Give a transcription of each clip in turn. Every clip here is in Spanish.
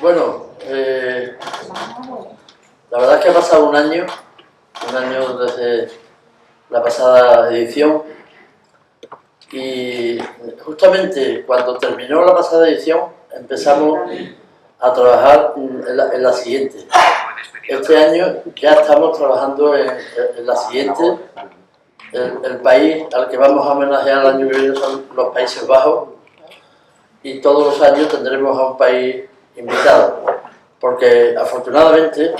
Bueno, la verdad es que ha pasado un año desde la pasada edición, y justamente cuando terminó la pasada edición empezamos a trabajar en la siguiente. Este año ya estamos trabajando en la siguiente. El país al que vamos a homenajear el año que viene son los Países Bajos, y todos los años tendremos a un país invitado, porque afortunadamente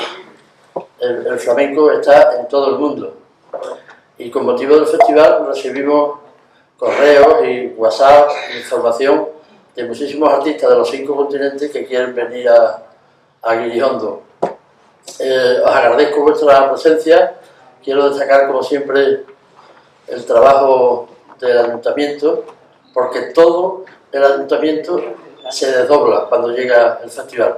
el flamenco está en todo el mundo, y con motivo del festival recibimos correos y WhatsApp, información de muchísimos artistas de los 5 continentes que quieren venir a Guiriondo. Os agradezco vuestra presencia. Quiero destacar, como siempre, el trabajo del ayuntamiento, porque todo el ayuntamiento se desdobla cuando llega el festival.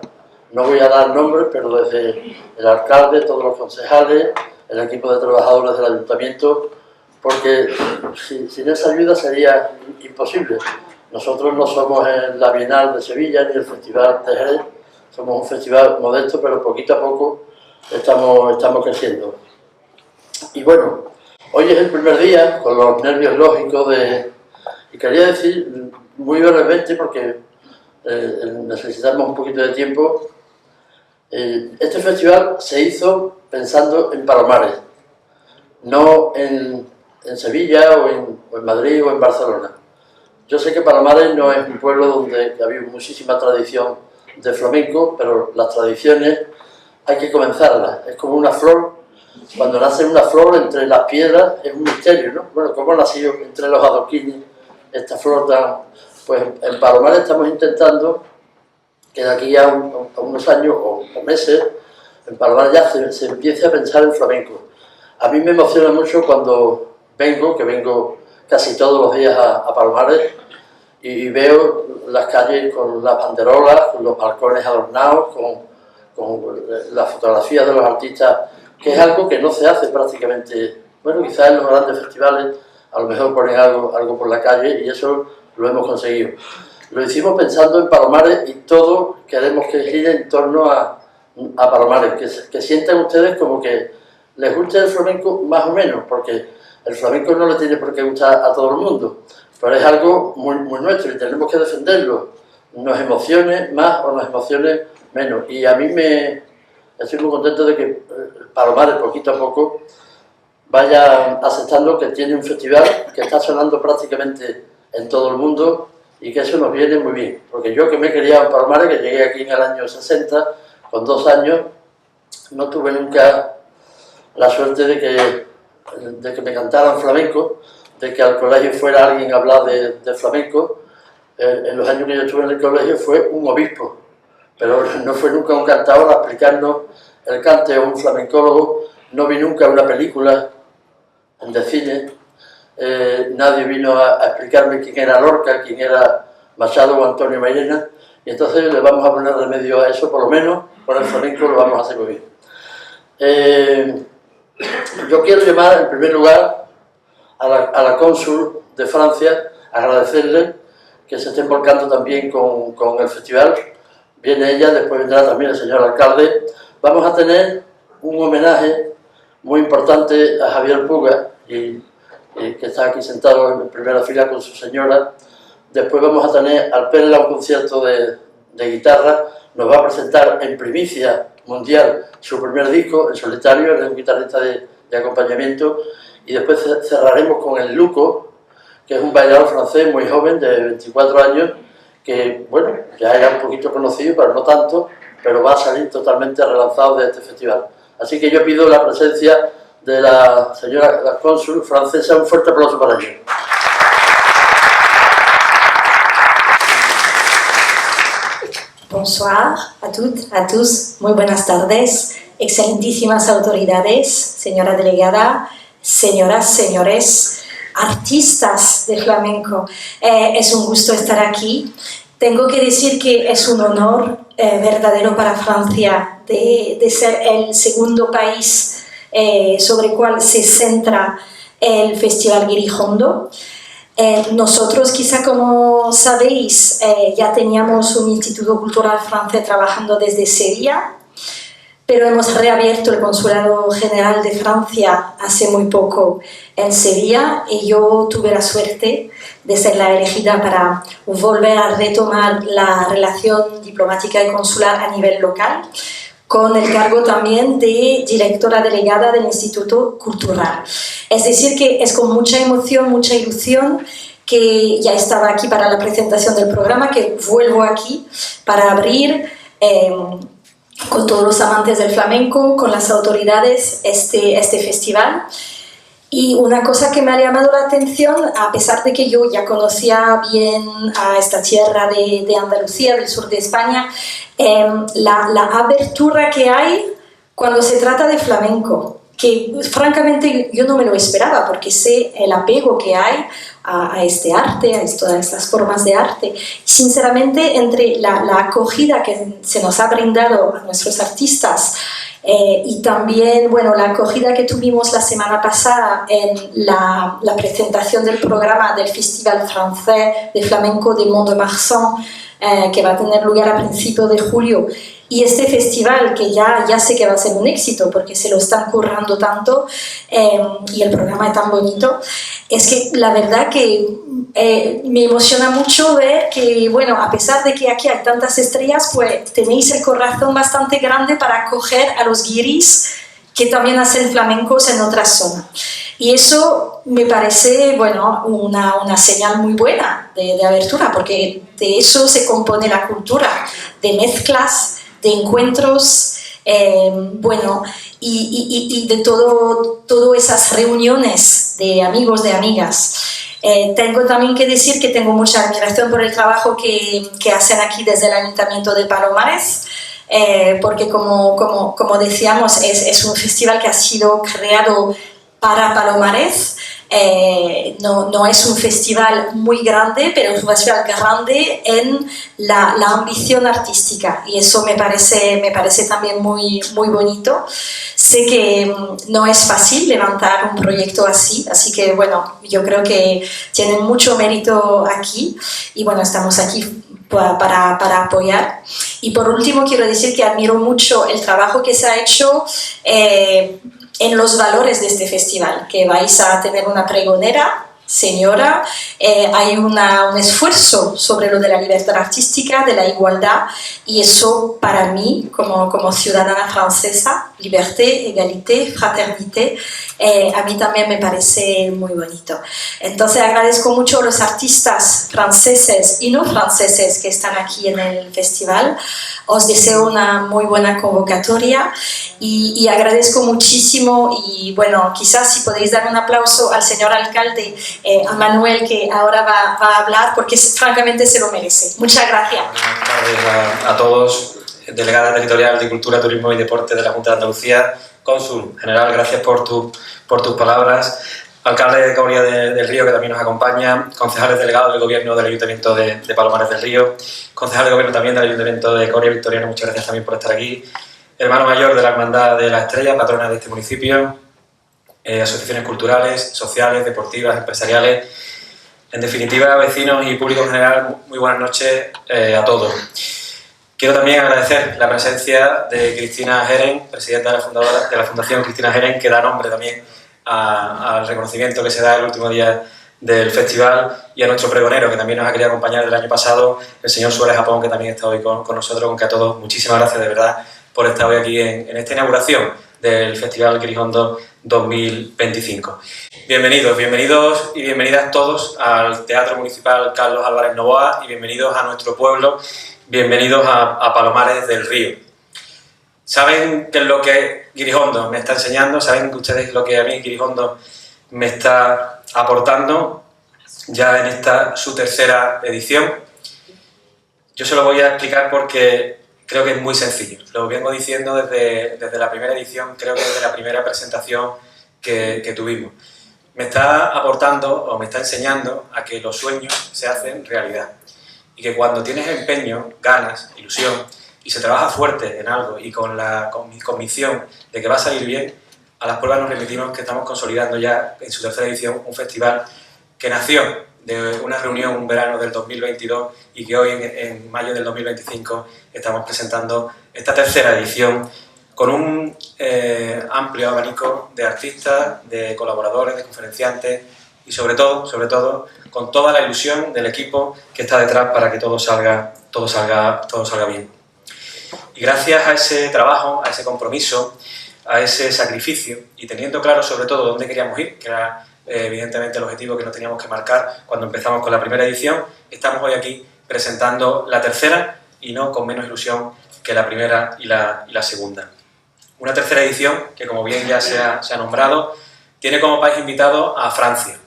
No voy a dar nombres, pero desde el alcalde, todos los concejales, el equipo de trabajadores del ayuntamiento, porque sin esa ayuda sería imposible. Nosotros no somos la Bienal de Sevilla ni el Festival de Jerez, somos un festival modesto, pero poquito a poco estamos creciendo. Y bueno, hoy es el primer día, con los nervios lógicos y quería decir muy brevemente, porque necesitamos un poquito de tiempo. Este festival se hizo pensando en Palomares, no en Sevilla o en Madrid o en Barcelona. Yo sé que Palomares no es un pueblo donde había muchísima tradición de flamenco, pero las tradiciones hay que comenzarlas. Es como una flor. Cuando nace una flor entre las piedras es un misterio, ¿no? Bueno, ¿cómo nació entre los adoquines esta flor tan...? Pues en Palomares estamos intentando que de aquí a unos años o meses, en Palomares ya se empiece a pensar en flamenco. A mí me emociona mucho cuando vengo casi todos los días a Palomares, y veo las calles con las banderolas, con los balcones adornados, con las fotografías de los artistas, que es algo que no se hace prácticamente. Bueno, quizás en los grandes festivales a lo mejor ponen algo por la calle, y eso lo hemos conseguido. Lo hicimos pensando en Palomares, y todo queremos que gire en torno a Palomares, que sientan ustedes como que les guste el flamenco más o menos, porque el flamenco no le tiene por qué gustar a todo el mundo, pero es algo muy, muy nuestro y tenemos que defenderlo, nos emocione más o nos emocione menos. Y a mí estoy muy contento de que Palomares poquito a poco vaya aceptando que tiene un festival que está sonando prácticamente en todo el mundo, y que eso nos viene muy bien, porque yo, que me he criado en Palomares, que llegué aquí en el año 60, con 2 años, no tuve nunca la suerte de que me cantaran flamenco, de que al colegio fuera alguien a hablar de flamenco. En los años que yo estuve en el colegio fue un obispo, pero no fue nunca un cantador a explicarnos el cante, o un flamencólogo. No vi nunca una película de cine. Nadie vino a explicarme quién era Lorca, quién era Machado o Antonio Mairena, y entonces le vamos a poner remedio a eso, por lo menos con el flamenco lo vamos a hacer muy bien. Yo quiero llamar en primer lugar a la cónsul de Francia, agradecerle que se estén volcando también con el festival. Viene ella, después vendrá también el señor alcalde. Vamos a tener un homenaje muy importante a Javier Puga, que está aquí sentado en primera fila con su señora. Después vamos a tener al Perla, un concierto de guitarra. Nos va a presentar en primicia mundial su primer disco en solitario, es un guitarrista de acompañamiento. Y después cerraremos con el Luco, que es un bailador francés muy joven, de 24 años, que, bueno, ya era un poquito conocido, pero no tanto, pero va a salir totalmente relanzado de este festival. Así que yo pido la presencia de la señora la cónsul francesa. Un fuerte aplauso para ella. Bonsoir a toutes, a tous, muy buenas tardes, excelentísimas autoridades, señora delegada, señoras, señores, artistas de flamenco. Es un gusto estar aquí. Tengo que decir que es un honor verdadero para Francia de ser el segundo país sobre el cual se centra el Festival Guirijondo. Nosotros, quizá como sabéis, ya teníamos un Instituto Cultural francés trabajando desde Sevilla, pero hemos reabierto el Consulado General de Francia hace muy poco en Sevilla y yo tuve la suerte de ser la elegida para volver a retomar la relación diplomática y consular a nivel local, con el cargo también de directora delegada del Instituto Cultural. Es decir, que es con mucha emoción, mucha ilusión que ya estaba aquí para la presentación del programa, que vuelvo aquí para abrir con todos los amantes del flamenco, con las autoridades, este festival. Y una cosa que me ha llamado la atención, a pesar de que yo ya conocía bien a esta tierra de Andalucía, del sur de España, la abertura que hay cuando se trata de flamenco, que francamente yo no me lo esperaba, porque sé el apego que hay a este arte, a todas estas formas de arte. Sinceramente, entre la acogida que se nos ha brindado a nuestros artistas y también, bueno, la acogida que tuvimos la semana pasada en la presentación del programa del Festival Francés de Flamenco de Mont-de-Marsan, que va a tener lugar a principios de julio, y este festival que ya sé que va a ser un éxito porque se lo están currando tanto y el programa es tan bonito, es que la verdad que me emociona mucho ver que, bueno, a pesar de que aquí hay tantas estrellas, pues tenéis el corazón bastante grande para acoger a los guiris que también hacen flamencos en otras zonas. Y eso me parece, bueno, una señal muy buena de abertura, porque de eso se compone la cultura, de mezclas, de encuentros, bueno, y de todas esas reuniones de amigos, de amigas. Tengo también que decir que tengo mucha admiración por el trabajo que hacen aquí desde el Ayuntamiento de Palomares, porque como decíamos, es un festival que ha sido creado para Palomares. No es un festival muy grande, pero es un festival grande en la ambición artística, y eso me parece también muy, muy bonito. Sé que no es fácil levantar un proyecto así que bueno, yo creo que tienen mucho mérito aquí y bueno, estamos aquí para apoyar. Y por último quiero decir que admiro mucho el trabajo que se ha hecho en los valores de este festival, que vais a tener una pregonera, señora, hay un esfuerzo sobre lo de la libertad artística, de la igualdad, y eso para mí, como ciudadana francesa, liberté, égalité, fraternité, a mí también me parece muy bonito. Entonces agradezco mucho a los artistas franceses y no franceses que están aquí en el festival. Os deseo una muy buena convocatoria y agradezco muchísimo, y bueno, quizás si podéis dar un aplauso al señor alcalde, a Manuel, que ahora va a hablar, porque francamente se lo merece. Muchas gracias. Buenas tardes a todos. Delegada territorial de Cultura, Turismo y Deporte de la Junta de Andalucía. Cónsul general, gracias por tus palabras. Alcalde de Coria del Río, que también nos acompaña. Concejales delegados del Gobierno del Ayuntamiento de Palomares del Río. Concejal de Gobierno también del Ayuntamiento de Coria, Victoriano, muchas gracias también por estar aquí. Hermano mayor de la Hermandad de la Estrella, patrona de este municipio. Asociaciones culturales, sociales, deportivas, empresariales. En definitiva, vecinos y público en general, muy buenas noches a todos. Quiero también agradecer la presencia de Cristina Geren, presidenta de la Fundación Cristina Geren, que da nombre también al reconocimiento que se da el último día del festival, y a nuestro pregonero, que también nos ha querido acompañar del año pasado, el señor Suárez Japón, que también está hoy con nosotros. Con que a todos, muchísimas gracias de verdad por estar hoy aquí en esta inauguración del Festival Guirijondo 2025. Bienvenidos y bienvenidas todos al Teatro Municipal Carlos Álvarez Novoa, y bienvenidos a nuestro pueblo, bienvenidos a Palomares del Río. Saben que es lo que Guirijondo me está enseñando, saben que ustedes lo que a mí Guirijondo me está aportando ya en esta su tercera edición. Yo se lo voy a explicar porque creo que es muy sencillo. Lo vengo diciendo desde la primera edición, creo que desde la primera presentación que tuvimos. Me está aportando o me está enseñando a que los sueños se hacen realidad y que cuando tienes empeño, ganas, ilusión y se trabaja fuerte en algo y con la convicción de que va a salir bien, a las pruebas nos remitimos que estamos consolidando ya en su tercera edición un festival que nació de una reunión un verano del 2022 y que hoy en mayo del 2025 estamos presentando esta tercera edición con un amplio abanico de artistas, de colaboradores, de conferenciantes y sobre todo con toda la ilusión del equipo que está detrás para que todo salga bien. Y gracias a ese trabajo, a ese compromiso, a ese sacrificio y teniendo claro sobre todo dónde queríamos ir, que era evidentemente el objetivo que nos teníamos que marcar cuando empezamos con la primera edición, estamos hoy aquí presentando la tercera y no con menos ilusión que la primera y la segunda. Una tercera edición que, como bien ya se ha nombrado, tiene como país invitado a Francia,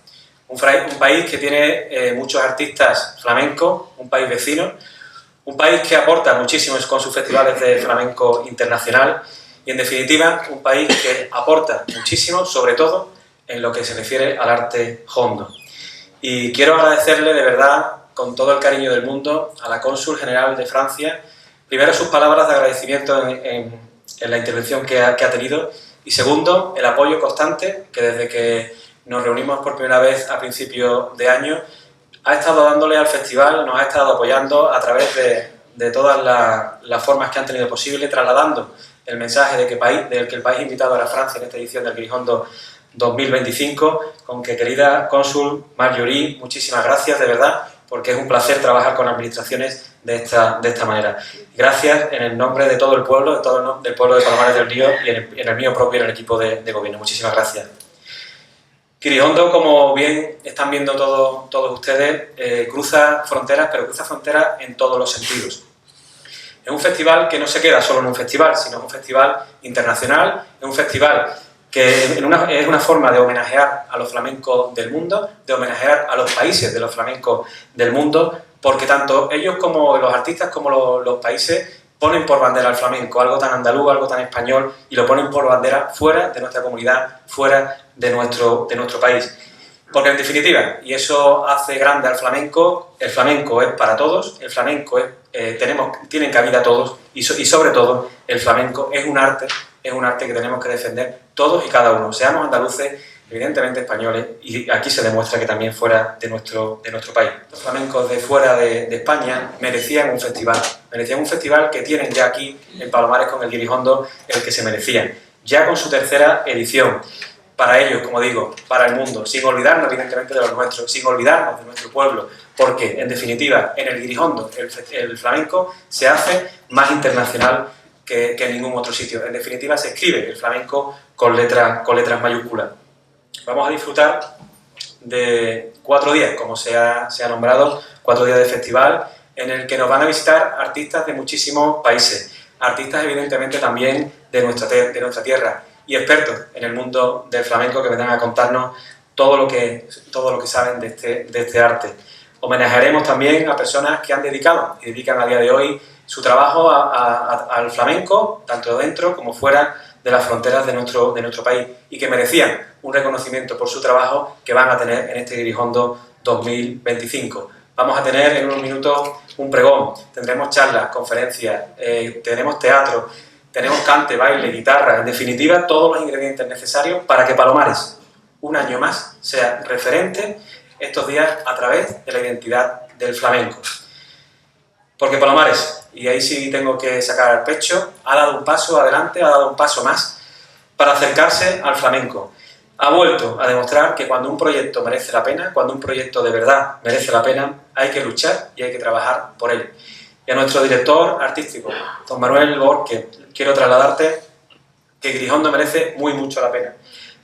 un país que tiene muchos artistas flamencos, un país vecino, un país que aporta muchísimo con sus festivales de flamenco internacional y, en definitiva, un país que aporta muchísimo, sobre todo, en lo que se refiere al arte hondo. Y quiero agradecerle de verdad, con todo el cariño del mundo, a la cónsul general de Francia, primero sus palabras de agradecimiento en la intervención que ha tenido y segundo, el apoyo constante que desde que nos reunimos por primera vez a principios de año ha estado dándole al festival, nos ha estado apoyando a través de todas las formas que han tenido posible, trasladando el mensaje de que el país invitado era Francia en esta edición del Guirijondo 2025, con que, querida cónsul Marjorie, muchísimas gracias de verdad, porque es un placer trabajar con administraciones de esta manera. Gracias en el nombre de todo el pueblo, del pueblo de Palomares del Río y en el mío propio y en el equipo de gobierno. Muchísimas gracias. Guirijondo, como bien están viendo todos ustedes, cruza fronteras, pero cruza fronteras en todos los sentidos. Es un festival que no se queda solo en un festival, sino es un festival internacional, es un festival que es una forma de homenajear a los flamencos del mundo, de homenajear a los países de los flamencos del mundo, porque tanto ellos como los artistas como los países ponen por bandera al flamenco, algo tan andaluz, algo tan español, y lo ponen por bandera fuera de nuestra comunidad, fuera de nuestro país. Porque en definitiva, y eso hace grande al flamenco, el flamenco es para todos, el flamenco tienen cabida todos y sobre todo el flamenco es un arte que tenemos que defender todos y cada uno, seamos andaluces, evidentemente españoles, y aquí se demuestra que también fuera de nuestro país. Los flamencos de fuera de España merecían un festival que tienen ya aquí en Palomares con el Guirijondo, el que se merecían, ya con su tercera edición. Para ellos, como digo, para el mundo, sin olvidarnos evidentemente de los nuestros, sin olvidarnos de nuestro pueblo, porque en definitiva en el Guirijondo el flamenco se hace más internacional que en ningún otro sitio. En definitiva se escribe el flamenco con letras mayúsculas. Vamos a disfrutar de 4 días, como se ha nombrado, 4 días de festival, en el que nos van a visitar artistas de muchísimos países, artistas evidentemente también de nuestra tierra, y expertos en el mundo del flamenco que vendrán a contarnos todo lo que saben de este arte. Homenajearemos también a personas que han dedicado y dedican a día de hoy su trabajo al flamenco, tanto dentro como fuera de las fronteras de nuestro país, y que merecían un reconocimiento por su trabajo que van a tener en este Guirijondo 2025. Vamos a tener en unos minutos un pregón, tendremos charlas, conferencias, tenemos teatro, tenemos cante, baile, guitarra, en definitiva todos los ingredientes necesarios para que Palomares, un año más, sea referente estos días a través de la identidad del flamenco. Porque Palomares, y ahí sí tengo que sacar el pecho, ha dado un paso adelante, ha dado un paso más para acercarse al flamenco. Ha vuelto a demostrar que cuando un proyecto merece la pena, cuando un proyecto de verdad merece la pena, hay que luchar y hay que trabajar por él. Y a nuestro director artístico, don Manuel Borque, quiero trasladarte que Guirijondo merece muy mucho la pena.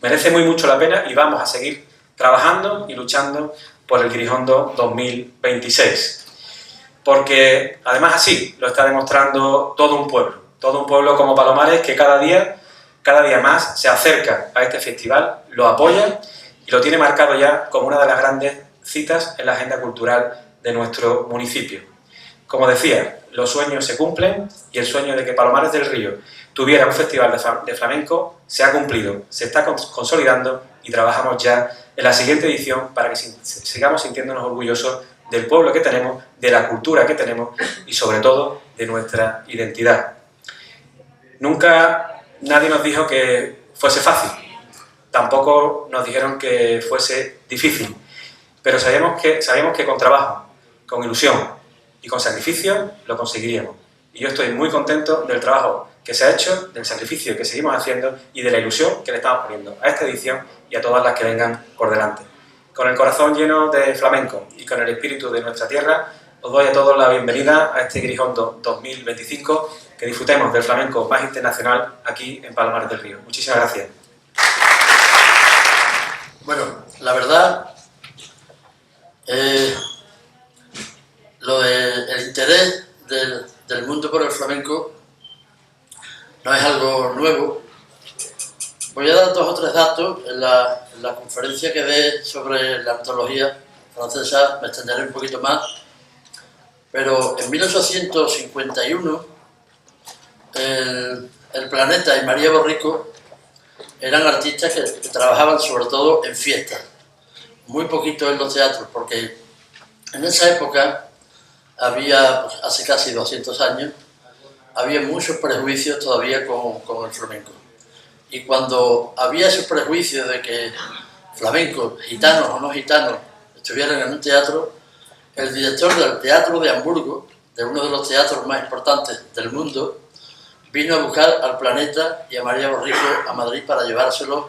Merece muy mucho la pena y vamos a seguir trabajando y luchando por el Guirijondo 2026. Porque además así lo está demostrando todo un pueblo. Todo un pueblo como Palomares que cada día más se acerca a este festival, lo apoya y lo tiene marcado ya como una de las grandes citas en la agenda cultural de nuestro municipio. Como decía, los sueños se cumplen y el sueño de que Palomares del Río tuviera un festival de flamenco se ha cumplido, se está consolidando y trabajamos ya en la siguiente edición para que sigamos sintiéndonos orgullosos del pueblo que tenemos, de la cultura que tenemos y sobre todo de nuestra identidad. Nunca nadie nos dijo que fuese fácil, tampoco nos dijeron que fuese difícil, pero sabíamos que con trabajo, con ilusión y con sacrificio lo conseguiríamos. Y yo estoy muy contento del trabajo que se ha hecho, del sacrificio que seguimos haciendo y de la ilusión que le estamos poniendo a esta edición y a todas las que vengan por delante. Con el corazón lleno de flamenco y con el espíritu de nuestra tierra, os doy a todos la bienvenida a este Grijondo 2025, que disfrutemos del flamenco más internacional aquí en Palomares del Río. Muchísimas gracias. Bueno, la verdad, el interés del mundo por el flamenco no es algo nuevo. Voy a dar 2 o 3 datos. En la conferencia que dé sobre la antología francesa me extenderé un poquito más, pero en 1851 el Planeta y María Borrico eran artistas que trabajaban sobre todo en fiestas, muy poquito en los teatros, porque en esa época había, hace casi 200 años, había muchos prejuicios todavía con el flamenco. Y cuando había esos prejuicios de que flamencos, gitanos o no gitanos, estuvieran en un teatro, el director del Teatro de Hamburgo, de uno de los teatros más importantes del mundo, vino a buscar al Planeta y a María Borrico a Madrid para llevárselos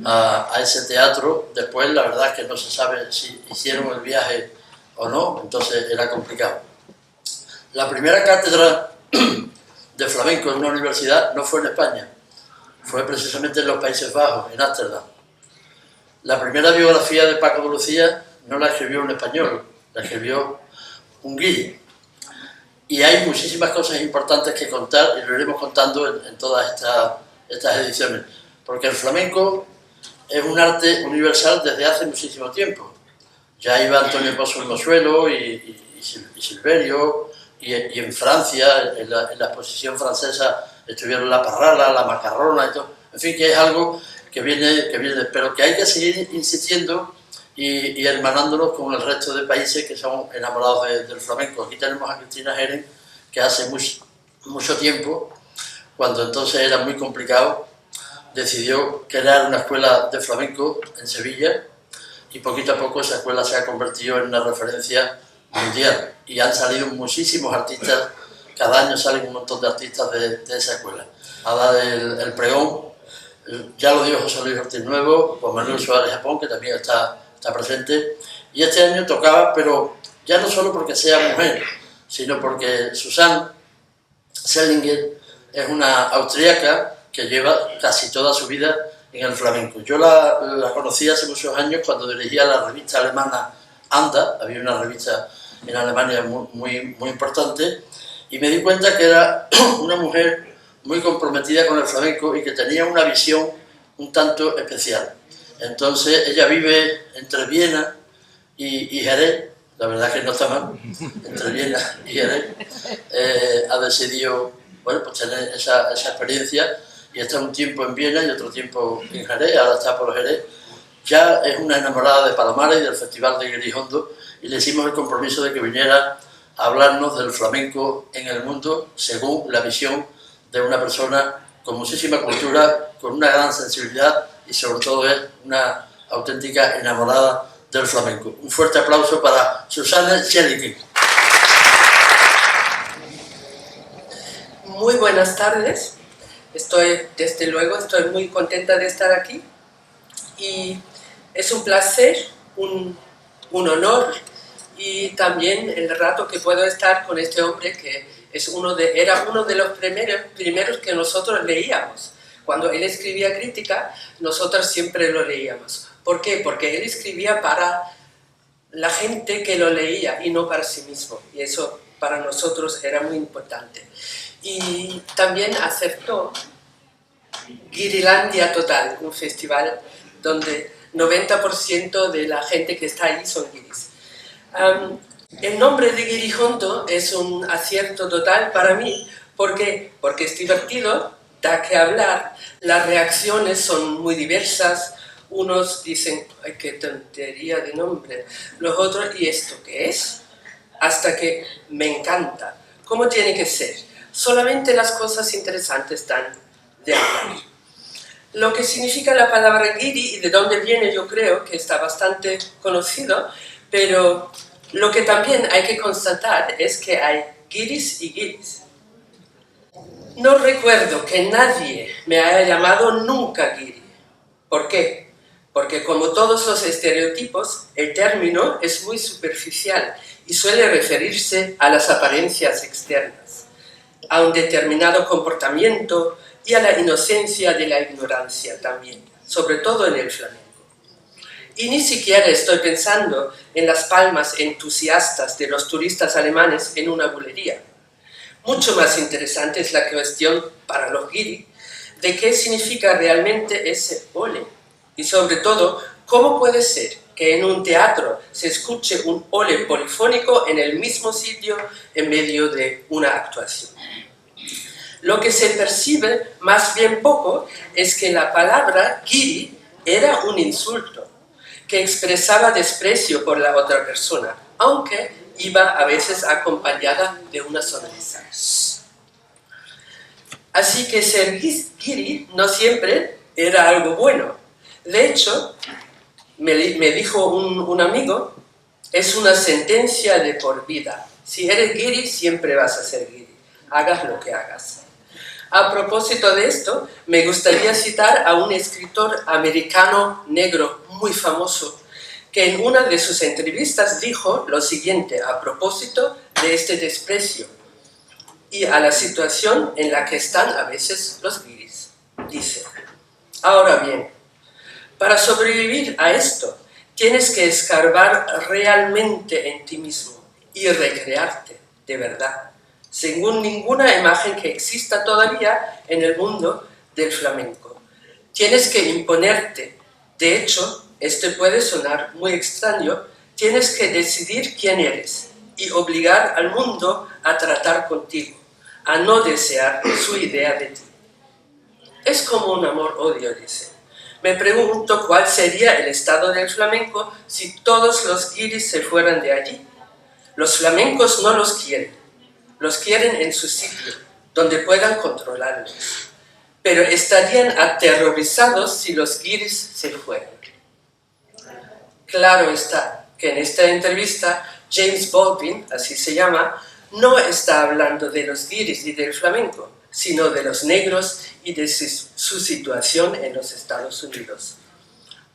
a ese teatro. Después la verdad es que no se sabe si hicieron el viaje o no, entonces era complicado. La primera cátedra de flamenco en una universidad no fue en España, fue precisamente en los Países Bajos, en Ámsterdam. La primera biografía de Paco de Lucía no la escribió un español, la escribió un guiri. Y hay muchísimas cosas importantes que contar y lo iremos contando en todas estas ediciones, porque el flamenco es un arte universal desde hace muchísimo tiempo. Ya iba Antonio Pozo el Mosuelo y Silverio, y en Francia, en la exposición francesa, estuvieron la parrala, la macarrona y todo. En fin, que es algo que viene, pero que hay que seguir insistiendo y hermanándonos con el resto de países que son enamorados del flamenco. Aquí tenemos a Cristina Jerez, que hace mucho tiempo, cuando entonces era muy complicado, decidió crear una escuela de flamenco en Sevilla, y poquito a poco esa escuela se ha convertido en una referencia mundial y han salido muchísimos artistas, cada año salen un montón de artistas de esa escuela a dar el pregón. Ya lo dio José Luis Ortiz Nuevo, Juan Manuel Suárez Japón, que también está presente, y este año tocaba, pero ya no solo porque sea mujer, sino porque Susanne Selinger es una austríaca que lleva casi toda su vida en el flamenco. Yo la conocí hace muchos años cuando dirigía la revista alemana Anda, había una revista en Alemania muy importante, y me di cuenta que era una mujer muy comprometida con el flamenco y que tenía una visión un tanto especial. Entonces ella vive entre Viena y Jerez, la verdad que no está mal, entre Viena y Jerez, ha decidido, bueno, pues tener esa experiencia y está un tiempo en Viena y otro tiempo en Jerez, ahora está por Jerez. Ya es una enamorada de Palomares y del Festival de Grijondo, y le hicimos el compromiso de que viniera a hablarnos del flamenco en el mundo según la visión de una persona con muchísima cultura, con una gran sensibilidad y sobre todo es una auténtica enamorada del flamenco. Un fuerte aplauso para Susanne Selinger. Muy buenas tardes. Desde luego estoy muy contenta de estar aquí y es un placer, un honor, y también el rato que puedo estar con este hombre que era uno de los primeros que nosotros leíamos. Cuando él escribía crítica, nosotros siempre lo leíamos. ¿Por qué? Porque él escribía para la gente que lo leía y no para sí mismo, y eso para nosotros era muy importante. y también aceptó Guirilandia Total, un festival donde 90% de la gente que está ahí son guiris. El nombre de Guiri Junto es un acierto total para mí. ¿Por qué? Porque es divertido, da que hablar, las reacciones son muy diversas. Unos dicen, ay, qué tontería de nombre. Los otros, ¿y esto qué es? Hasta que me encanta. ¿Cómo tiene que ser? Solamente las cosas interesantes dan de hablar. Lo que significa la palabra Giri y de dónde viene, yo creo que está bastante conocido, pero lo que también hay que constatar es que hay guiris y guiris. No recuerdo que nadie me haya llamado nunca guiri. ¿Por qué? Porque como todos los estereotipos, el término es muy superficial y suele referirse a las apariencias externas, a un determinado comportamiento y a la inocencia de la ignorancia también, sobre todo en el flamenco. Y ni siquiera estoy pensando en las palmas entusiastas de los turistas alemanes en una bulería. Mucho más interesante es la cuestión para los guiri de qué significa realmente ese ole. Y sobre todo, ¿cómo puede ser que en un teatro se escuche un ole polifónico en el mismo sitio en medio de una actuación? Lo que se percibe más bien poco es que la palabra guiri era un insulto que expresaba desprecio por la otra persona, aunque iba a veces acompañada de una sonrisa. Así que ser guiri no siempre era algo bueno. De hecho, me dijo un amigo, es una sentencia de por vida. Si eres guiri, siempre vas a ser guiri, hagas lo que hagas. A propósito de esto, me gustaría citar a un escritor americano negro muy famoso, que en una de sus entrevistas dijo lo siguiente a propósito de este desprecio y a la situación en la que están a veces los guiris. Dice, ahora bien, para sobrevivir a esto, tienes que escarbar realmente en ti mismo y recrearte de verdad, según ninguna imagen que exista todavía en el mundo del flamenco. Tienes que imponerte. De hecho, esto puede sonar muy extraño, tienes que decidir quién eres y obligar al mundo a tratar contigo, a no desear su idea de ti. Es como un amor-odio, dice. Me pregunto cuál sería el estado del flamenco si todos los guiris se fueran de allí. Los flamencos no los quieren en su sitio, donde puedan controlarlos, pero estarían aterrorizados si los guiris se fueran. Claro está que en esta entrevista James Baldwin, así se llama, no está hablando de los guiris y del flamenco, sino de los negros y de su situación en los Estados Unidos.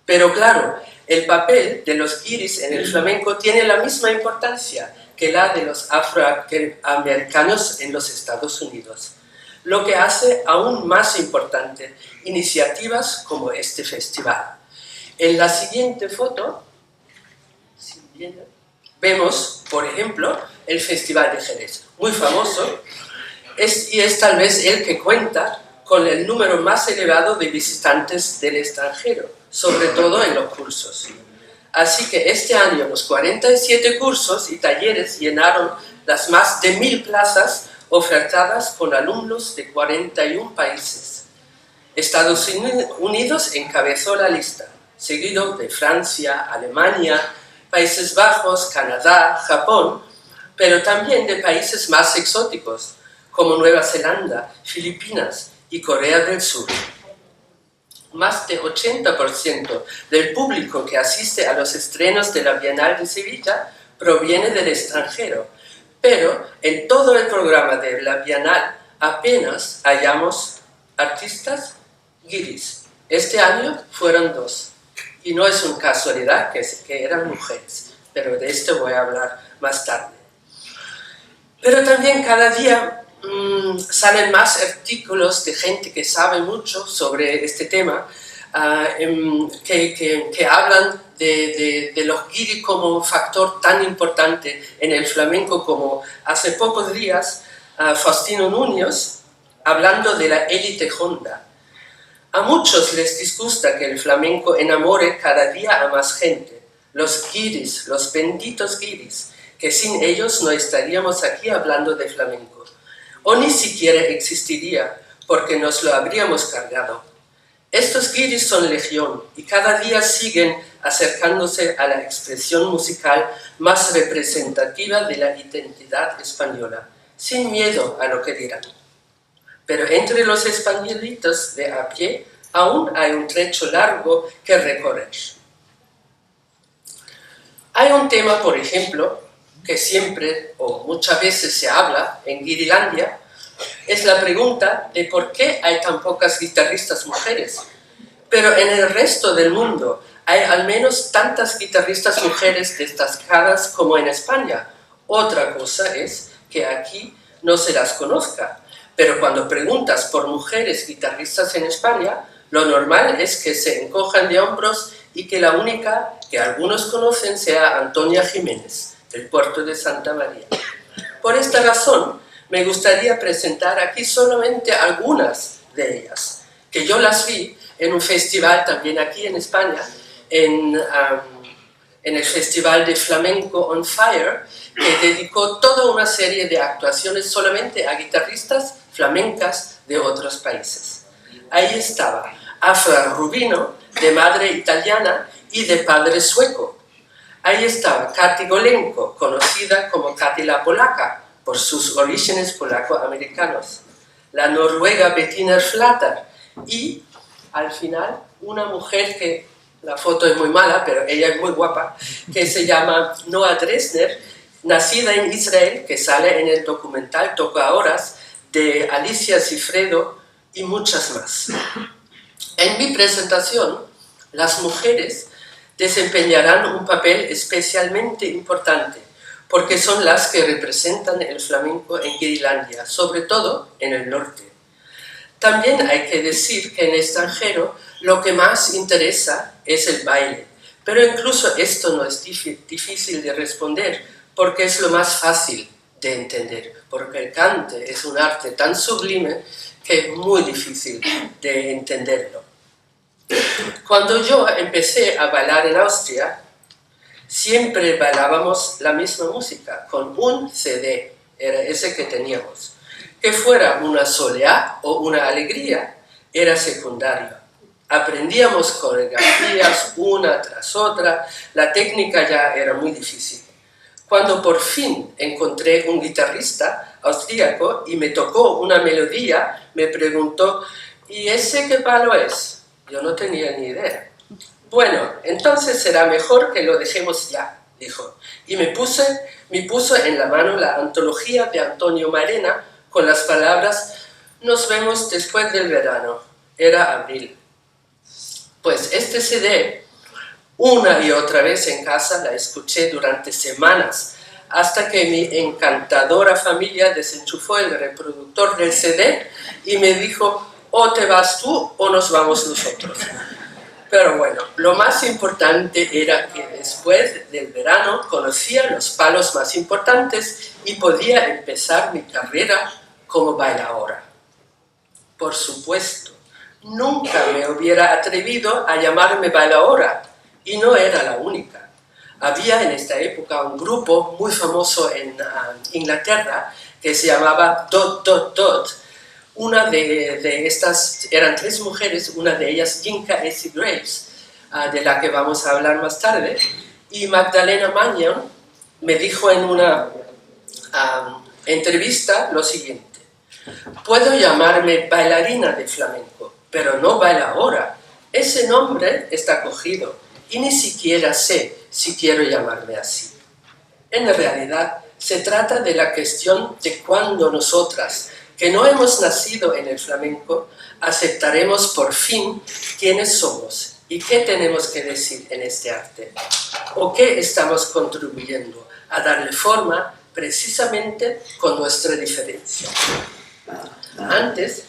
Pero claro, el papel de los guiris en el flamenco tiene la misma importancia que la de los afroamericanos en los Estados Unidos, lo que hace aún más importante iniciativas como este festival. En la siguiente foto vemos, por ejemplo, el Festival de Jerez, muy famoso, y es tal vez el que cuenta con el número más elevado de visitantes del extranjero, sobre todo en los cursos. Así que este año los 47 cursos y talleres llenaron las más de 1000 plazas ofertadas con alumnos de 41 países. Estados Unidos encabezó la lista, seguido de Francia, Alemania, Países Bajos, Canadá, Japón, pero también de países más exóticos, como Nueva Zelanda, Filipinas y Corea del Sur. Más de 80% del público que asiste a los estrenos de la Bienal de Sevilla proviene del extranjero, pero en todo el programa de la Bienal apenas hallamos artistas guiris. Este año fueron 2. Y no es una casualidad que eran mujeres, pero de esto voy a hablar más tarde. Pero también cada día salen más artículos de gente que sabe mucho sobre este tema, que hablan de los guiri como factor tan importante en el flamenco, como hace pocos días Faustino Núñez, hablando de la élite honda. A muchos les disgusta que el flamenco enamore cada día a más gente. Los guiris, los benditos guiris, que sin ellos no estaríamos aquí hablando de flamenco. O ni siquiera existiría, porque nos lo habríamos cargado. Estos guiris son legión y cada día siguen acercándose a la expresión musical más representativa de la identidad española, sin miedo a lo que dirán. Pero entre los españolitos de a pie aún hay un trecho largo que recorrer. Hay un tema, por ejemplo, que siempre o muchas veces se habla en Guirilandia, es la pregunta de por qué hay tan pocas guitarristas mujeres. Pero en el resto del mundo hay al menos tantas guitarristas mujeres destacadas como en España. Otra cosa es que aquí no se las conozca. Pero cuando preguntas por mujeres guitarristas en España, lo normal es que se encojan de hombros y que la única que algunos conocen sea Antonia Jiménez, del puerto de Santa María. Por esta razón, me gustaría presentar aquí solamente algunas de ellas, que yo las vi en un festival también aquí en España, en el Festival de Flamenco on Fire, que dedicó toda una serie de actuaciones solamente a guitarristas flamencas de otros países. Ahí estaba Afra Rubino, de madre italiana y de padre sueco. Ahí estaba Katy Golenko, conocida como Katy la Polaca, por sus orígenes polaco-americanos. La noruega Bettina Flatter y, al final, una mujer que, la foto es muy mala, pero ella es muy guapa, que se llama Noa Dresner, nacida en Israel, que sale en el documental Toca Horas, de Alicia Cifredo y muchas más. En mi presentación, las mujeres desempeñarán un papel especialmente importante, porque son las que representan el flamenco en Guirilandia, sobre todo en el norte. También hay que decir que en el extranjero lo que más interesa es el baile, pero incluso esto no es difícil de responder, porque es lo más fácil de entender, porque el cante es un arte tan sublime que es muy difícil de entenderlo. Cuando yo empecé a bailar en Austria, siempre bailábamos la misma música, con un CD, era ese que teníamos. Que fuera una soleá o una alegría, era secundario. Aprendíamos coreografías una tras otra, la técnica ya era muy difícil. Cuando por fin encontré un guitarrista austríaco y me tocó una melodía, me preguntó, ¿y ese qué palo es? Yo no tenía ni idea. Bueno, entonces será mejor que lo dejemos ya, dijo. Y me puso en la mano la antología de Antonio Marena con las palabras, nos vemos después del verano. Era abril. Pues este CD, una y otra vez en casa, la escuché durante semanas, hasta que mi encantadora familia desenchufó el reproductor del CD y me dijo, o te vas tú o nos vamos nosotros. Pero bueno, lo más importante era que después del verano conocía los palos más importantes y podía empezar mi carrera como bailaora. Por supuesto, nunca me hubiera atrevido a llamarme bailaora y no era la única. Había en esta época un grupo muy famoso en Inglaterra que se llamaba Dot Dot Dot. Una de estas, eran 3 mujeres, una de ellas Yinka Essie Graves, de la que vamos a hablar más tarde, y Magdalena Magnon me dijo en una entrevista lo siguiente, puedo llamarme bailarina de flamenco, pero no bailaora, ese nombre está cogido y ni siquiera sé si quiero llamarme así. En realidad, se trata de la cuestión de cuándo nosotras, que no hemos nacido en el flamenco, aceptaremos por fin quiénes somos y qué tenemos que decir en este arte, o qué estamos contribuyendo a darle forma precisamente con nuestra diferencia. Antes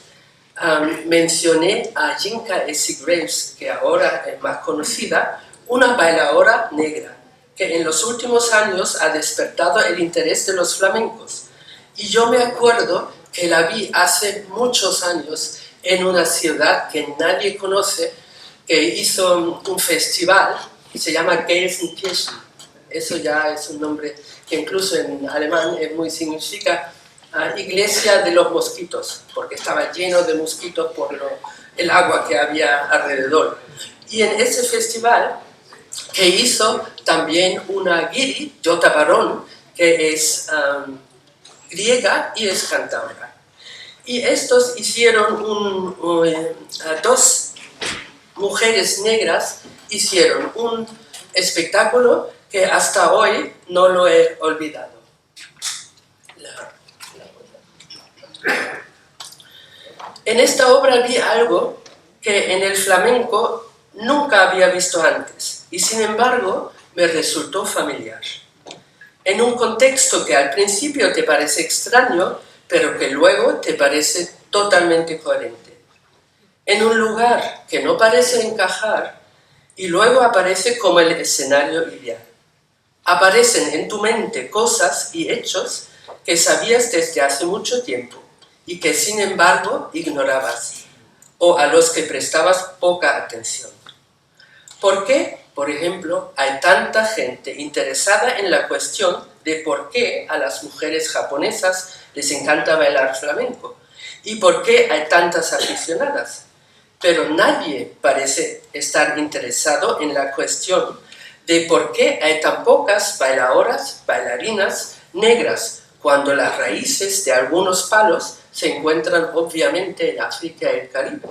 mencioné a Yinka Essie Graves, que ahora es más conocida, una bailaora negra, que en los últimos años ha despertado el interés de los flamencos. Y yo me acuerdo que la vi hace muchos años en una ciudad que nadie conoce, que hizo un festival, se llama Gelsenkirchen. Eso ya es un nombre que incluso en alemán significa iglesia de los mosquitos, porque estaba lleno de mosquitos por el agua que había alrededor. Y en ese festival que hizo también una guiri, Jota Barón, que es griega y es cantautora. Y estos hicieron dos mujeres negras hicieron un espectáculo que hasta hoy no lo he olvidado. En esta obra vi algo que en el flamenco nunca había visto antes y sin embargo me resultó familiar. En un contexto que al principio te parece extraño, pero que luego te parece totalmente coherente. En un lugar que no parece encajar y luego aparece como el escenario ideal. Aparecen en tu mente cosas y hechos que sabías desde hace mucho tiempo y que sin embargo ignorabas o a los que prestabas poca atención. ¿Por qué, por ejemplo, hay tanta gente interesada en la cuestión de por qué a las mujeres japonesas les encanta bailar flamenco y por qué hay tantas aficionadas? Pero nadie parece estar interesado en la cuestión de por qué hay tan pocas bailarinas negras, cuando las raíces de algunos palos se encuentran obviamente en África y el Caribe.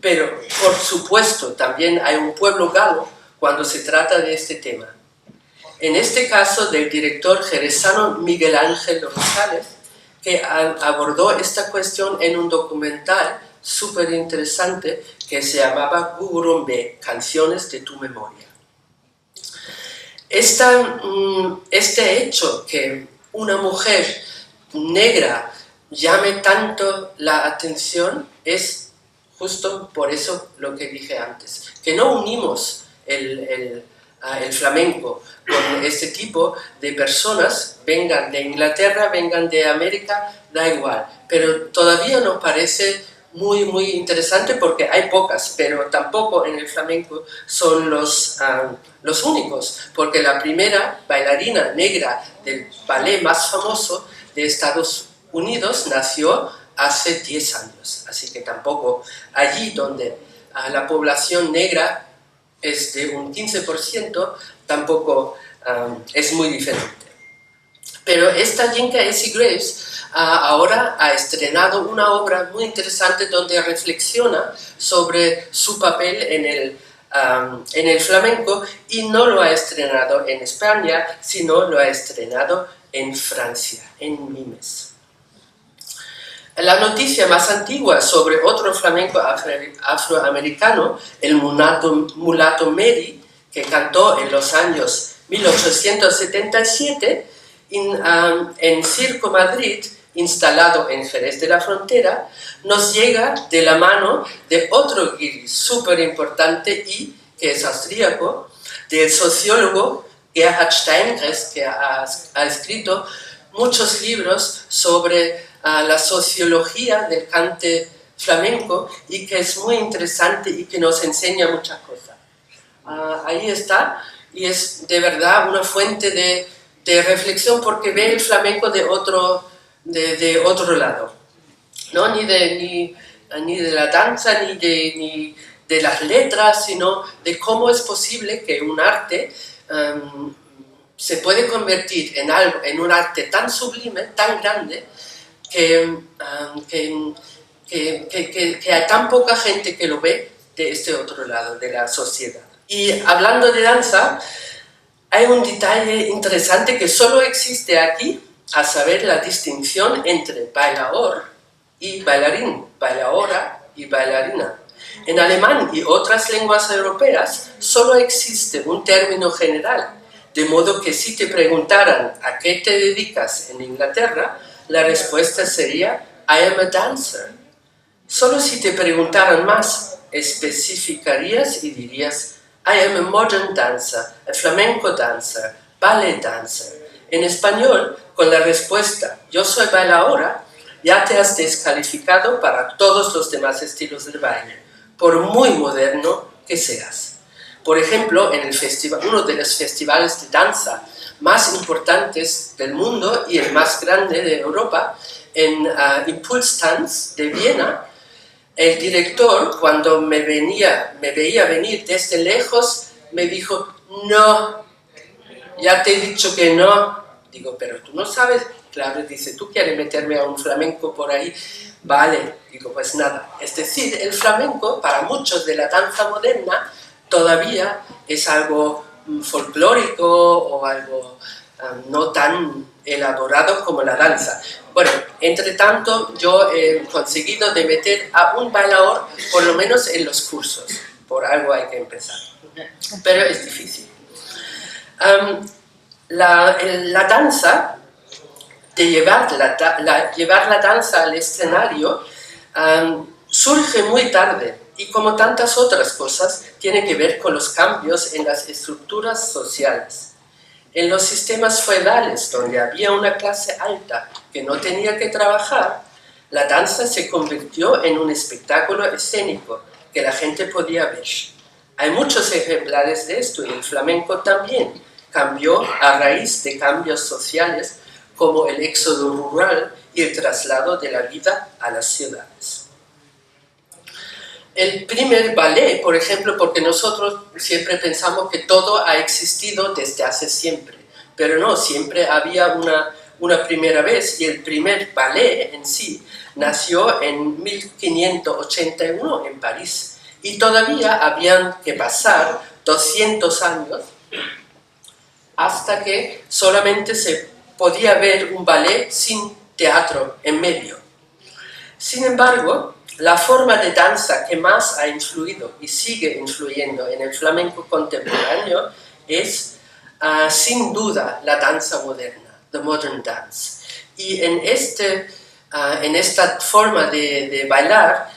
Pero, por supuesto, también hay un pueblo galo cuando se trata de este tema. En este caso, del director jerezano Miguel Ángel Rosales, que abordó esta cuestión en un documental súper interesante que se llamaba Gugurumbe, Canciones de tu Memoria. Este hecho que una mujer negra llame tanto la atención es justo por eso lo que dije antes, que no unimos el flamenco con este tipo de personas, vengan de Inglaterra, vengan de América, da igual, pero todavía nos parece muy, muy interesante porque hay pocas, pero tampoco en el flamenco son los únicos, porque la primera bailarina negra del ballet más famoso de Estados Unidos nació hace 10 años, así que tampoco allí donde la población negra es de un 15%, tampoco es muy diferente. Pero esta Yinka Essie Graves ahora ha estrenado una obra muy interesante donde reflexiona sobre su papel en el flamenco y no lo ha estrenado en España, sino lo ha estrenado en Francia, en Nimes. La noticia más antigua sobre otro flamenco afroamericano, el mulato Mary, que cantó en los años 1877 en Circo Madrid, instalado en Jerez de la Frontera, nos llega de la mano de otro guiri súper importante y que es austríaco, del sociólogo Gerhard Steingres, que ha escrito muchos libros sobre la sociología del cante flamenco y que es muy interesante y que nos enseña muchas cosas. Ahí está, y es de verdad una fuente de reflexión porque ve el flamenco de otro lado, ¿no? Ni de la danza, ni de las letras, sino de cómo es posible que un arte se puede convertir en un arte tan sublime, tan grande, que hay tan poca gente que lo ve de este otro lado de la sociedad. Y hablando de danza, hay un detalle interesante que solo existe aquí, a saber la distinción entre bailaor y bailarín, bailaora y bailarina. En alemán y otras lenguas europeas solo existe un término general, de modo que si te preguntaran a qué te dedicas en Inglaterra, la respuesta sería I am a dancer. Solo si te preguntaran más, especificarías y dirías I am a modern dancer, a flamenco dancer, ballet dancer. En español, con la respuesta "yo soy bailaora", ya te has descalificado para todos los demás estilos del baile, por muy moderno que seas. Por ejemplo, en el uno de los festivales de danza más importantes del mundo y el más grande de Europa, en Impulstanz de Viena, el director, cuando me veía venir desde lejos, me dijo: "No, ya te he dicho que no". Digo: "Pero tú no sabes". Claro, dice: "¿Tú quieres meterme a un flamenco por ahí?". Vale, digo: "Pues nada". Es decir, el flamenco, para muchos de la danza moderna, todavía es algo folclórico o algo no tan elaborado como la danza. Bueno, entre tanto, yo he conseguido de meter a un bailaor, por lo menos en los cursos. Por algo hay que empezar. Pero es difícil. La danza, de llevar la danza al escenario, surge muy tarde y, como tantas otras cosas, tiene que ver con los cambios en las estructuras sociales. En los sistemas feudales, donde había una clase alta que no tenía que trabajar, la danza se convirtió en un espectáculo escénico que la gente podía ver. Hay muchos ejemplares de esto y el flamenco también cambió a raíz de cambios sociales como el éxodo rural y el traslado de la vida a las ciudades. El primer ballet, por ejemplo, porque nosotros siempre pensamos que todo ha existido desde hace siempre, pero no, siempre había una primera vez, y el primer ballet en sí nació en 1581 en París, y todavía habían que pasar 200 años hasta que solamente se podía ver un ballet sin teatro en medio. Sin embargo, la forma de danza que más ha influido y sigue influyendo en el flamenco contemporáneo es, sin duda, la danza moderna, the modern dance. Y en esta forma de bailar,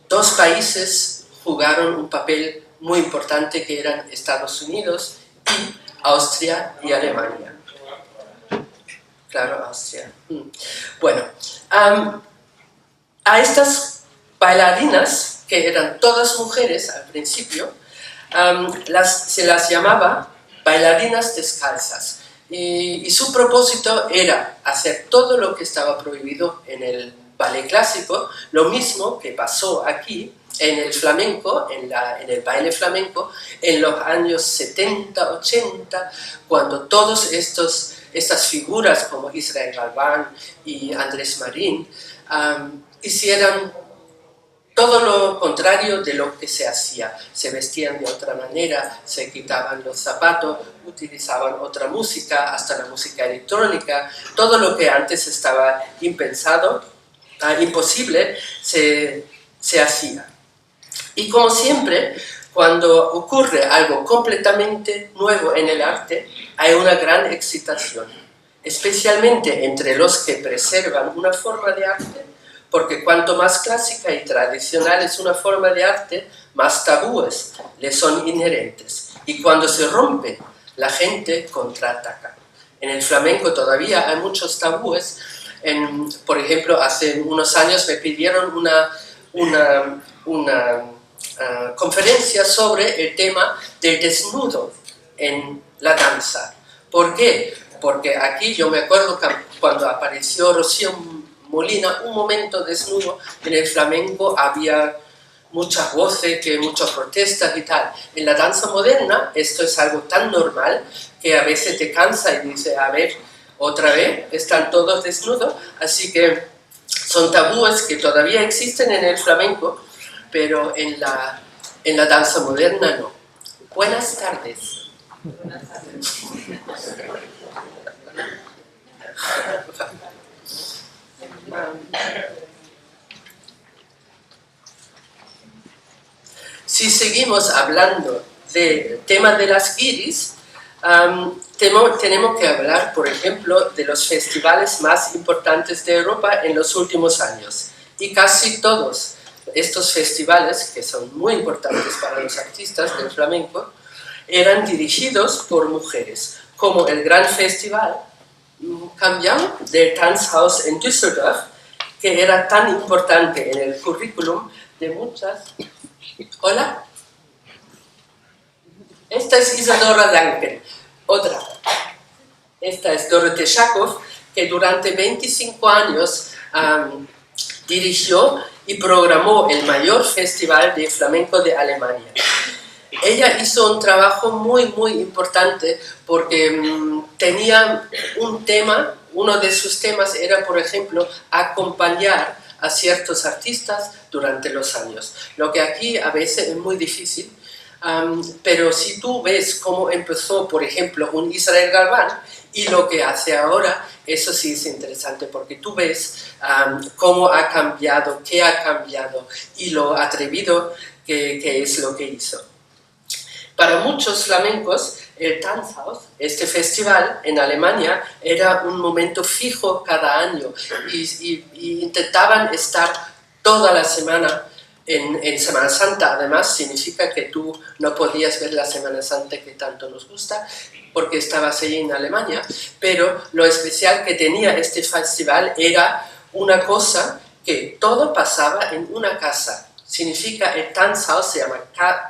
dos países jugaron un papel muy importante, que eran Estados Unidos y Austria y Alemania. Claro, Austria. Bueno, a estas bailarinas, que eran todas mujeres al principio, se las llamaba bailarinas descalzas. Y su propósito era hacer todo lo que estaba prohibido en el ballet clásico, lo mismo que pasó aquí en el flamenco, en el baile flamenco, en los años 70, 80, cuando todas estas figuras como Israel Galván y Andrés Marín hicieron todo lo contrario de lo que se hacía. Se vestían de otra manera, se quitaban los zapatos, utilizaban otra música, hasta la música electrónica. Todo lo que antes estaba impensado, imposible, se hacía. Y como siempre, cuando ocurre algo completamente nuevo en el arte, hay una gran excitación, especialmente entre los que preservan una forma de arte, porque cuanto más clásica y tradicional es una forma de arte, más tabúes le son inherentes. Y cuando se rompe, la gente contraataca. En el flamenco todavía hay muchos tabúes. Por ejemplo, hace unos años me pidieron una conferencia sobre el tema del desnudo en la danza. ¿Por qué? Porque aquí yo me acuerdo que cuando apareció Rocío Molina, un momento desnudo en el flamenco, había muchas voces, muchas protestas y tal. En la danza moderna esto es algo tan normal que a veces te cansa y dices: a ver, otra vez, están todos desnudos. Así que son tabúes que todavía existen en el flamenco, pero en la danza moderna no. Buenas tardes. Si seguimos hablando del tema de las guiris, tenemos que hablar, por ejemplo, de los festivales más importantes de Europa en los últimos años. Y casi todos estos festivales, que son muy importantes para los artistas del flamenco, eran dirigidos por mujeres, como el Gran Festival cambiado del Tanzhaus en Düsseldorf, que era tan importante en el currículum de muchas. Hola. Esta es Isadora Danken, otra. Esta es Dorothee Schakow, que durante 25 años dirigió y programó el mayor festival de flamenco de Alemania. Ella hizo un trabajo muy, muy importante porque tenía un tema, uno de sus temas era, por ejemplo, acompañar a ciertos artistas durante los años. Lo que aquí a veces es muy difícil, pero si tú ves cómo empezó, por ejemplo, un Israel Galván y lo que hace ahora, eso sí es interesante porque tú ves cómo ha cambiado, qué ha cambiado y lo atrevido que es lo que hizo. Para muchos flamencos, el Tanzhaus, este festival en Alemania, era un momento fijo cada año y intentaban estar toda la semana en Semana Santa. Además, significa que tú no podías ver la Semana Santa que tanto nos gusta porque estabas ahí en Alemania, pero lo especial que tenía este festival era una cosa que todo pasaba en una casa. Significa el Tanzhaus, se llama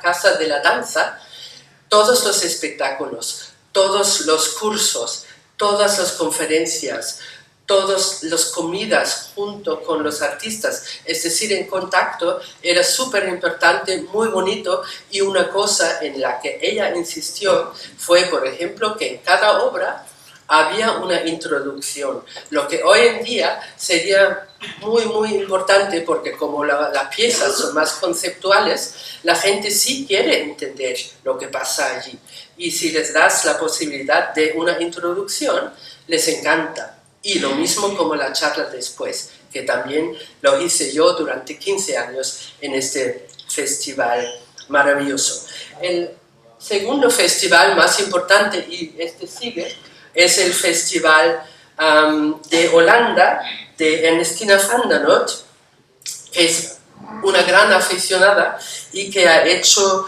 Casa de la Danza. Todos los espectáculos, todos los cursos, todas las conferencias, todas las comidas junto con los artistas, es decir, en contacto, era súper importante, muy bonito, y una cosa en la que ella insistió fue, por ejemplo, que en cada obra había una introducción, lo que hoy en día sería muy, muy importante porque como las piezas son más conceptuales, la gente sí quiere entender lo que pasa allí. Y si les das la posibilidad de una introducción, les encanta. Y lo mismo como la charla después, que también lo hice yo durante 15 años en este festival maravilloso. El segundo festival más importante, y este sigue, es el festival de Holanda, de Ernestina van der Noot, que es una gran aficionada y que ha hecho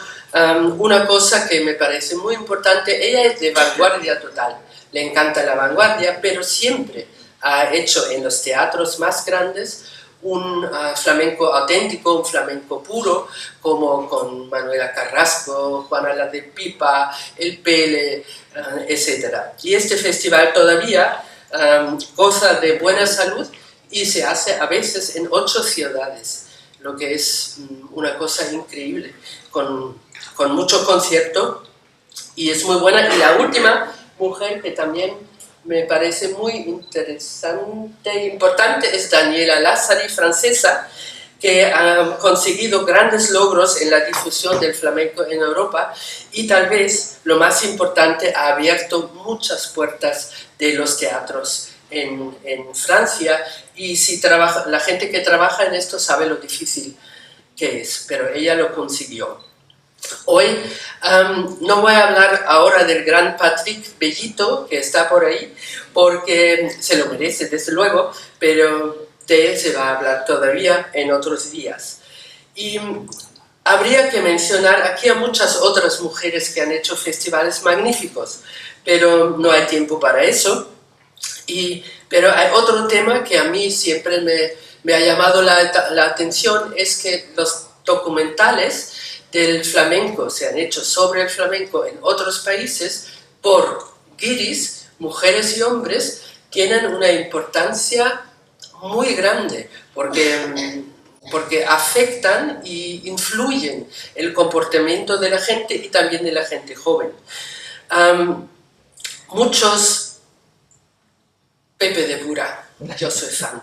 una cosa que me parece muy importante. Ella es de vanguardia total, le encanta la vanguardia, pero siempre ha hecho en los teatros más grandes un flamenco auténtico, un flamenco puro, como con Manuela Carrasco, Juana la de Pipa, El Pele, etc. Y este festival todavía goza de buena salud y se hace a veces en 8 ciudades, lo que es una cosa increíble, con mucho concierto, y es muy buena. Y la última mujer que también me parece muy interesante e importante es Daniela Lazzari, francesa, que ha conseguido grandes logros en la difusión del flamenco en Europa y tal vez lo más importante, ha abierto muchas puertas de los teatros en Francia, y si la gente que trabaja en esto sabe lo difícil que es, pero ella lo consiguió. Hoy no voy a hablar ahora del gran Patrick Bellito, que está por ahí, porque se lo merece, desde luego, pero de él se va a hablar todavía en otros días. Y habría que mencionar aquí a muchas otras mujeres que han hecho festivales magníficos, pero no hay tiempo para eso. Pero hay otro tema que a mí siempre me ha llamado la atención, es que los documentales del flamenco se han hecho sobre el flamenco en otros países por guiris, mujeres y hombres, tienen una importancia muy grande porque afectan y influyen el comportamiento de la gente y también de la gente joven. Pepe de Bura, yo soy fan,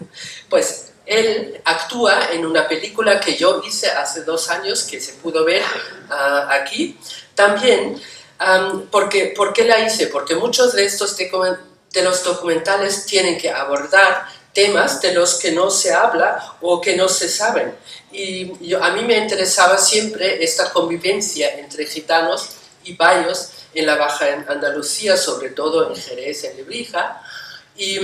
pues él actúa en una película que yo hice hace 2 años, que se pudo ver aquí. También, ¿por qué la hice? Porque muchos de los documentales tienen que abordar temas de los que no se habla o que no se saben. Y a mí me interesaba siempre esta convivencia entre gitanos y bayos en la Baja Andalucía, sobre todo en Jerez, en Lebrija, y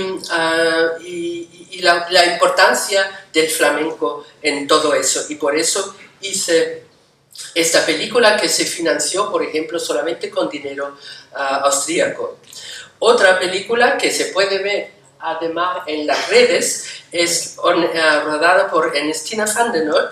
la importancia del flamenco en todo eso. Y por eso hice esta película que se financió, por ejemplo, solamente con dinero austríaco. Otra película que se puede ver además en las redes es rodada por Ernestina van der Noot.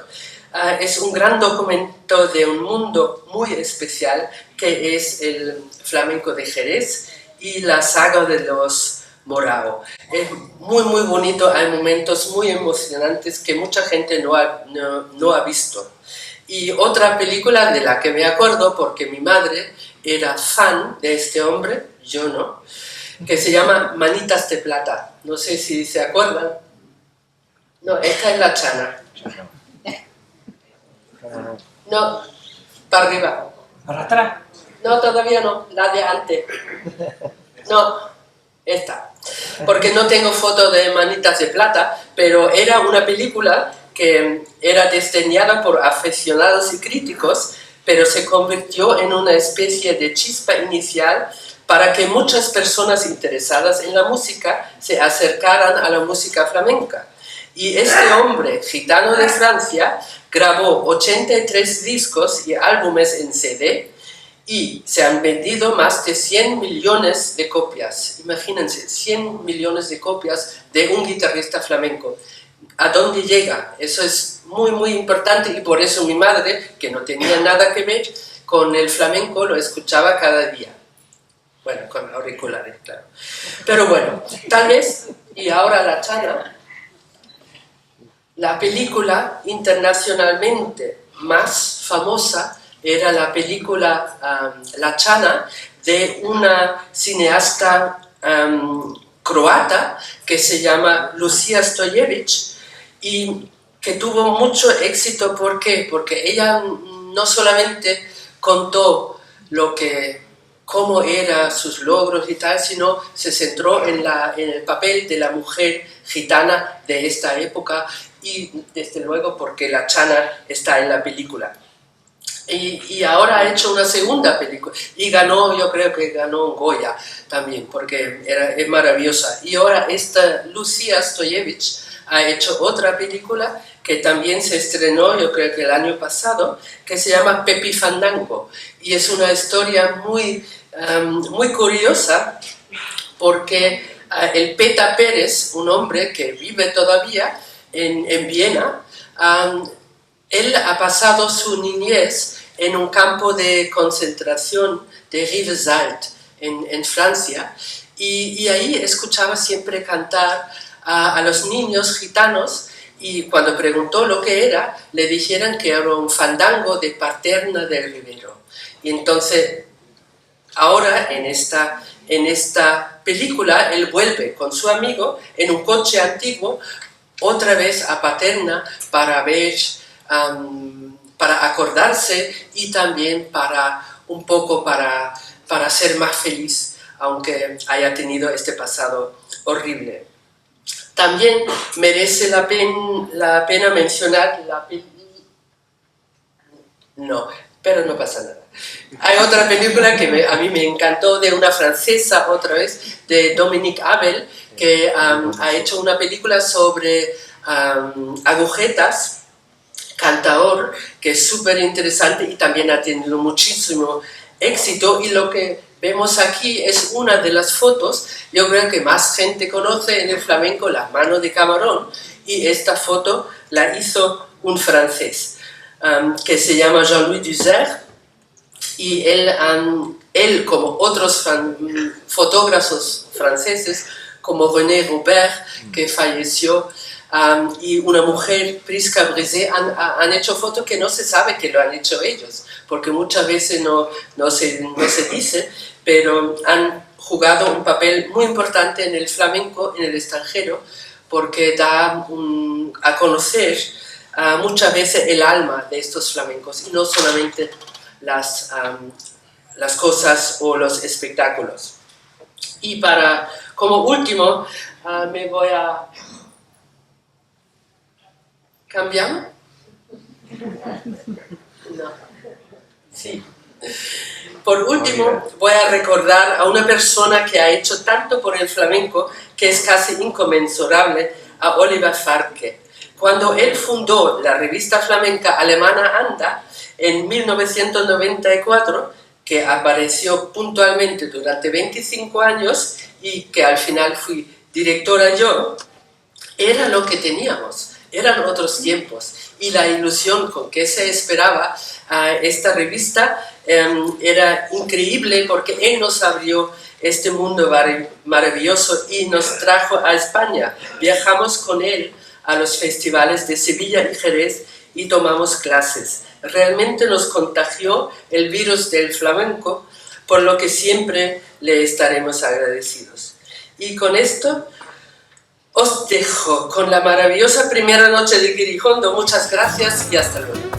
Es un gran documento de un mundo muy especial que es el flamenco de Jerez y la saga de los Morao. Es muy muy bonito, hay momentos muy emocionantes que mucha gente no ha visto. Y otra película de la que me acuerdo, porque mi madre era fan de este hombre, yo no, que se llama Manitas de Plata. No sé si se acuerdan. No, esta es La Chana. No, para arriba. ¿Para atrás? No, todavía no, la de antes. No, esta. Porque no tengo foto de Manitas de Plata, pero era una película que era desdeñada por aficionados y críticos, pero se convirtió en una especie de chispa inicial para que muchas personas interesadas en la música se acercaran a la música flamenca. Y este hombre, gitano de Francia, grabó 83 discos y álbumes en CD y se han vendido más de 100 millones de copias. Imagínense, 100 millones de copias de un guitarrista flamenco. ¿A dónde llega? Eso es muy, muy importante y por eso mi madre, que no tenía nada que ver con el flamenco, lo escuchaba cada día. Bueno, con auriculares, claro. Pero bueno, tal vez, y ahora La Chana, la película internacionalmente más famosa era la película La Chana de una cineasta croata que se llama Lucia Stojevich y que tuvo mucho éxito. ¿Por qué? Porque ella no solamente contó cómo eran sus logros y tal, sino se centró en el papel de la mujer gitana de esta época y desde luego porque La Chana está en la película. Y ahora ha hecho una segunda película y ganó, yo creo que ganó un Goya también, porque es maravillosa. Y ahora esta Lucia Stojevich ha hecho otra película que también se estrenó, yo creo que el año pasado, que se llama Pepi Fandango. Y es una historia muy curiosa, porque el Peta Pérez, un hombre que vive todavía en Viena, él ha pasado su niñez en un campo de concentración de Rivesaltes, en Francia, y ahí escuchaba siempre cantar a los niños gitanos, y cuando preguntó lo que era, le dijeron que era un fandango de Paterna del Rivero. Y entonces, ahora en esta película, él vuelve con su amigo en un coche antiguo, otra vez a Paterna para ver, para acordarse y también un poco para ser más feliz, aunque haya tenido este pasado horrible. También merece la pena mencionar no, pero no pasa nada. Hay otra película que a mí me encantó, de una francesa, otra vez, de Dominique Abel, que ha hecho una película sobre agujetas, cantaor, que es súper interesante y también ha tenido muchísimo éxito. Y lo que vemos aquí es una de las fotos, yo creo que más gente conoce en el flamenco, Las manos de Camarón, y esta foto la hizo un francés que se llama Jean-Louis Dussert, y él como otros fotógrafos franceses, como René Robert, que falleció, y una mujer, Prisca Brisé, han hecho fotos que no se sabe que lo han hecho ellos, porque muchas veces no se dice, pero han jugado un papel muy importante en el flamenco en el extranjero, porque da a conocer muchas veces el alma de estos flamencos, y no solamente las cosas o los espectáculos. Y como último, me voy a... ¿Cambiamos? No. Sí. Por último, voy a recordar a una persona que ha hecho tanto por el flamenco que es casi inconmensurable, a Oliver Farke. Cuando él fundó la revista flamenca alemana Anda, en 1994, que apareció puntualmente durante 25 años y que al final fui directora yo, era lo que teníamos, eran otros tiempos. Y la ilusión con que se esperaba a esta revista era increíble, porque él nos abrió este mundo maravilloso y nos trajo a España. Viajamos con él a los festivales de Sevilla y Jerez y tomamos clases. Realmente nos contagió el virus del flamenco, por lo que siempre le estaremos agradecidos. Y con esto os dejo con la maravillosa primera noche de Quirijondo. Muchas gracias y hasta luego.